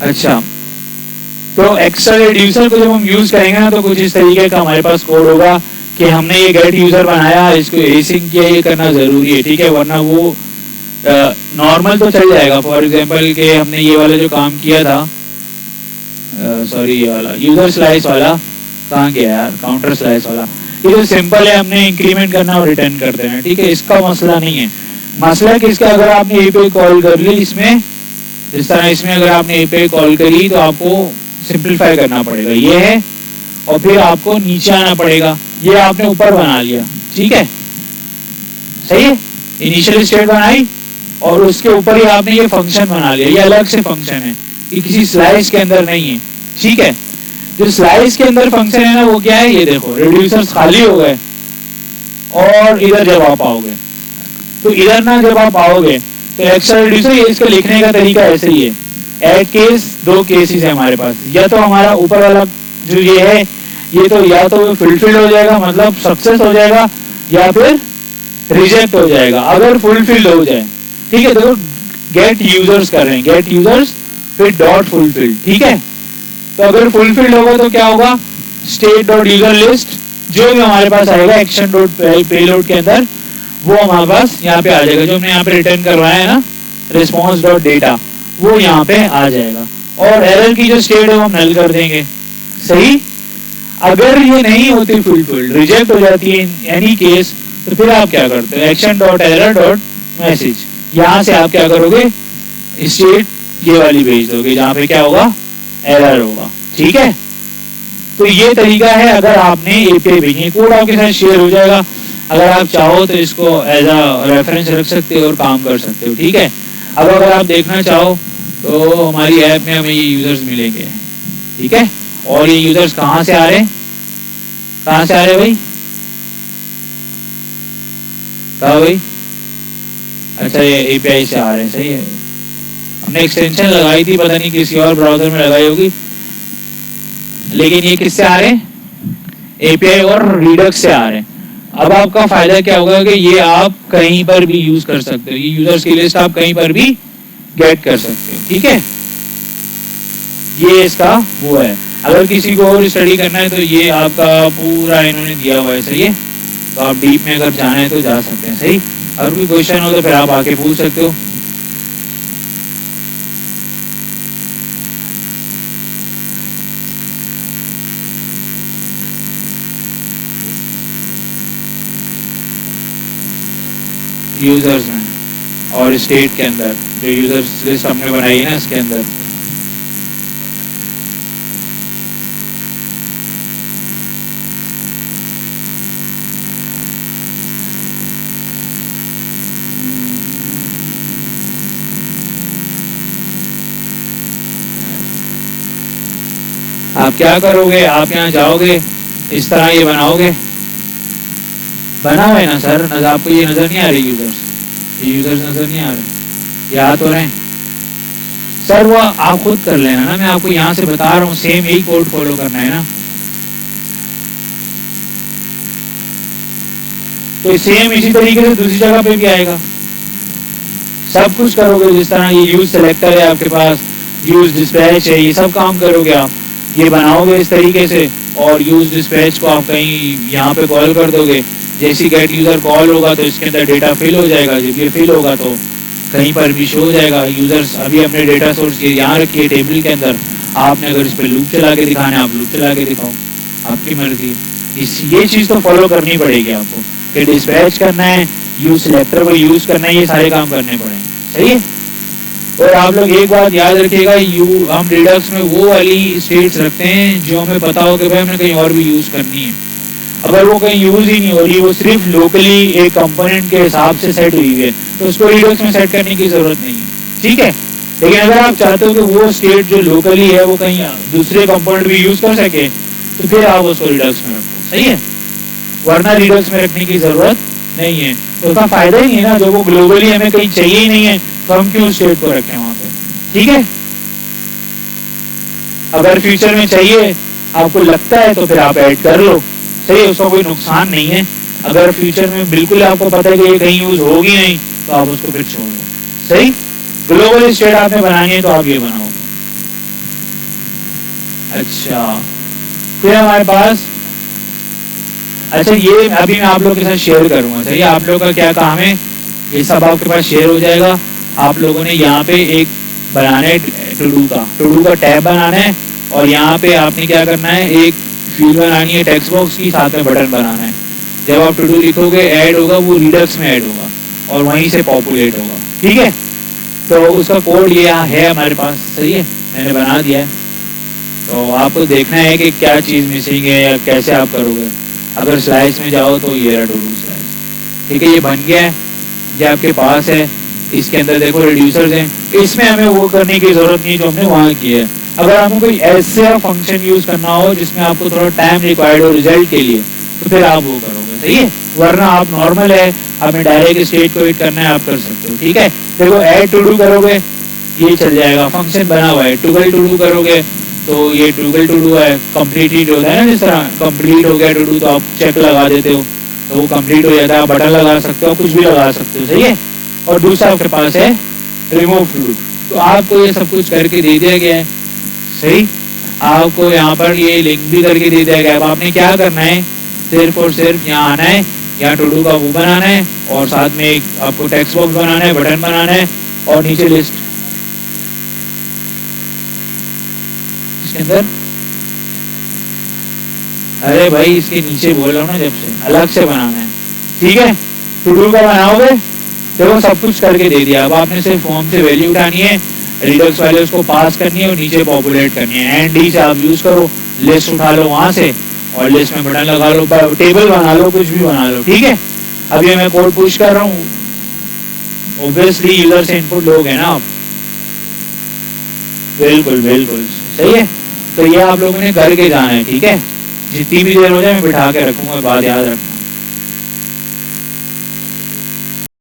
अच्छा, तो extra reducer को जब हम यूज करेंगे ना तो कुछ इस तरीके का हमारे पास कोड होगा कि हमने ये गेट यूजर बनाया, इसको एसिंक किया, ये करना जरूरी है, ठीक है, वरना वो नॉर्मल तो चल जाएगा। फॉर एग्जांपल कि हमने ये वाला जो काम किया था, सॉरी ये वाला यूजर स्लाइस वाला कहाँ गया यार, काउंटर स्लाइस वाला, ये जो सिंपल है, हमने इंक्रीमेंट करना और रिटर्न कर देना, ठीक है, इसका मसला नहीं है। मसला किसका, अगर आपने एपीआई कॉल कर ली इसमें, जिस तरह इसमें अगर आपने एपीआई कॉल करी तो आपको सिंपलीफाई करना पड़ेगा, ये है, और फिर आपको नीचे आना पड़ेगा, ये आपने ऊपर बना लिया, ठीक है, सही है, इनिशियल स्टेट बनाई और उसके ऊपर ही आपने ये फंक्शन बना लिया, ये अलग से फंक्शन है, ये किसी स्लाइस के अंदर नहीं है, ठीक है। जो स्लाइस के अंदर फंक्शन है ना वो क्या है, ये देखो रिड्यूसर्स खाली हो गए और इधर जब आप आओगे तो इधर ना जब आप आओगे तो एक्स्ट्रा रिड्यूसर, ये इसको लिखने का तरीका ऐसे ही है, ऐड केस, दो केसेस है हमारे पास, या तो हमारा ऊपर वाला जो ये है ये तो या तो फुलफिल हो जाएगा, मतलब सक्सेस हो जाएगा, या फिर रिजेक्ट हो जाएगा अगर फुलफिल हो जाए, ठीक है। देखो गेट यूजर्स कर रहे हैं, गेट यूजर्स फिर डॉट फुलफिल, ठीक है, तो अगर फुलफिल होगा तो क्या होगा, स्टेट डॉट यूजर लिस्ट जो भी हमारे पास आएगा एक्शन डॉट पेलोड के अंदर वो हमारे पास यहाँ पे आ जाएगा, जो हमने यहाँ पे रिटर्न करवाया है ना रिस्पॉन्स डॉट डेटा, वो यहाँ पे आ जाएगा, और एरर की जो स्टेट है वो हम नल कर देंगे, सही। अगर ये नहीं होती फुलफिल, रिजेक्ट हो जाती है इन एनी केस, तो फिर आप क्या करते हो, action dot error dot message, यहाँ से आप क्या करोगे, स्टेट ये वाली भेज दोगे जहाँ पे क्या होगा, एरर होगा, ठीक है। तो ये तरीका है अगर आपने एपीआई भेजी, कोड आपके साथ शेयर हो जाएगा, अगर आप चाहो तो इसको एज अ रेफरेंस रख सकते हो और काम कर सकते हो, ठीक है। अब अगर आप देखना चाहो तो हमारी ऐप में हमें ये यूजर्स मिलेंगे, ठीक है, और ये यूजर्स कहाँ से आ रहे हैं, कहाँ से आ रहे हैं भाई, कहाँ भाई, अच्छा ये एपीआई से आ रहे हैं, सही है, हमने एक्सटेंशन लगाई थी, पता नहीं किसी और ब्राउजर में लगाई होगी, लेकिन ये किससे आ रहे हैं, एपीआई और रिडक्स से आ रहे हैं। अब आपका फायदा क्या होगा कि ये आप कहीं पर भी यूज कर सकते हो, ये यूजर्स की लिस्ट आप कहीं पर भी गेट कर सकते हो, ठीक है, ये इसका वो है। अगर किसी को और स्टडी करना है तो ये आपका पूरा इन्होंने दिया हुआ है, सही है, तो आप डीप में अगर जाना है तो जा सकते हैं, सही। अगर कोई क्वेश्चन हो तो फिर आप आके पूछ सकते हो। यूजर्स में और स्टेट के अंदर जो यूजर्स लिस्ट हमने बनाई है ना इसके अंदर, आप क्या करोगे, आप यहाँ जाओगे, इस तरह ये बनाओगे, बना हुआ है ना सर, नजर आपको ये नजर नहीं आ रही, ये यूजर्स नजर नहीं आ रहे, ये आ तो रहे सर, वो आप खुद कर लेना ना, मैं आपको यहाँ से बता रहा हूँ, सेम यही कोड फॉलो करना है ना, तो सेम इसी तरीके से दूसरी जगह पे भी आएगा, सब कुछ करोगे, जिस तरह ये यूज सेलेक्टर है आपके पास, यूज डिस्पैच है, ये सब काम करोगे आप, ये बनाओगे इस तरीके से, और यूज डिस्पैच को आप कहीं यहाँ पे कॉल कर दोगे, जैसी गेट यूजर कॉल होगा तो इसके अंदर डेटा फिल हो जाएगा, जब ये फिल होगा तो कहीं पर भी शो हो जाएगा यूजर्स। अभी हमने डेटा सोर्स ये यहाँ रखी है टेबल के अंदर, आपने अगर इस पर लूप चला के दिखाना है आप लूप चला के दिखाओ, आपकी मर्जी, ये चीज तो फॉलो करनी पड़ेगी आपको, कि डिस्पैच करना है, यूज सिलेक्टर को यूज करना है, ये सारे काम करने पड़ेंगे, सही है। और आप लोग एक बात याद रखिएगा, हम रिडक्स में वो वाली स्टेट्स रखते हैं जो हमें पता हो कि भाई हमने कहीं और भी यूज करनी है, अगर वो कहीं यूज ही नहीं हो रही, वो सिर्फ लोकली एक कंपोनेंट के हिसाब से सेट हुई है, तो उसको रिडक्स में सेट करने की जरूरत नहीं है, ठीक है। लेकिन अगर आप चाहते हो कि वो स्टेट जो लोकली है वो कहीं दूसरे कंपोनेंट भी यूज कर सके, तो फिर आप उसको रिडक्स में रखो, सही है, वरना रिडक्स में रखने की जरूरत नहीं है, तो उसका फायदा ही नहीं है ना, जो वो ग्लोबली हमें कहीं चाहिए ही नहीं है तो हम क्यों स्टेट को रखें वहां पे, ठीक है। अगर फ्यूचर में चाहिए, आपको लगता है तो फिर आप ऐड कर लो, सही है, उसका कोई नुकसान नहीं है। अगर फ्यूचर में बिल्कुल आपको पता है कि ये कहीं यूज होगी नहीं तो आप उसको फिर छोड़ दो, सही। ग्लोबल स्टेट आपने बनानी है तो आप ये बनाओ, अच्छा, फिर हमारे पास, अच्छा ये अभी मैं आप लोगों के साथ शेयर करूंगा, सही है। आप लोगों का क्या काम है, ये सब आपके पास शेयर हो जाएगा। आप लोगों ने यहाँ पे एक बनाना है टू डू का टैब बनाना है, और यहाँ पे आपने क्या करना है, एक फील्ड बनानी है टेक्स्ट बॉक्स की, साथ में बटन बनाना है। जब आप टू डू लिखोगे ऐड होगा, वो रिडक्स में ऐड होगा और वहीं से पॉपुलेट होगा, ठीक है। तो उसका कोड ये यहाँ है हमारे पास, सही है, मैंने बना दिया है। तो आपको देखना है कि क्या चीज़ मिसिंग है या कैसे आप करोगे। अगर स्लाइड्स में जाओ तो ये रहा टू डू स्लाइड्स, ठीक है, ये बन गया है, ये आपके पास है। इसके अंदर देखो रिड्यूसर्स हैं, इसमें हमें वो करने की जरूरत नहीं जो हमने वहाँ की है। अगर हमें कोई ऐसा फंक्शन यूज करना हो जिसमें आपको थोड़ा टाइम रिक्वायर्ड हो रिजल्ट के लिए, तो फिर आप वो करोगे, सही है। वरना आप नॉर्मल है, आपने डायरेक्ट स्टेट को हिट करना है, आप कर सकते हो, ठीक है। देखो ऐड टू डू करोगे ये चल जाएगा, फंक्शन बना हुआ है। टूगल टू डू करोगे तो ये टूगल टू डू है, कंप्लीट होता है ना, जिस तरह कंप्लीट हो गया टू डू तो आप चेक लगा देते हो, तो वो कंप्लीट हो जाता है। आप बटन लगा सकते हो, कुछ भी लगा सकते हो, सही है। और दूसरा आपके पास है रिमूव टू डू, तो आपको ये सब कुछ करके दे दिया गया है, सही। आपको यहाँ पर ये लिंक भी करके दे दिया गया है। अब आपने क्या करना है, सिर्फ और सिर्फ यहाँ आना है, यहाँ टू डू का वो बनाना है, और साथ में एक आपको टेक्स्ट बॉक्स बनाना है, बटन बनाना है, और नीचे लिस्ट, इसके अंदर, अरे भाई इसके नीचे बोल रहा हूँ ना, जब से अलग से बनाना है, ठीक है। टू डू का बनाओगे, देखो सब कुछ करके दे दिया। अब आपने सिर्फ फॉर्म से वैल्यू उठानी है, रिडक्स वाले उसको पास करनी है और नीचे पॉपुलेट करनी है। एंड डी से आप यूज करो, लिस्ट उठा लो वहां से और लिस्ट में बटन लगा लो, टेबल बना लो, कुछ भी बना लो, ठीक है। अभी मैं कोड पुश कर रहा हूँ, ऑब्वियसली यूजर से इनपुट लोगे ना आप, बिल्कुल बिल्कुल सही है। तो ये आप लोगों ने करके जाना है, ठीक है। जितनी भी देर हो जाए मैं बिठा के रखूंगा, बात याद रखना।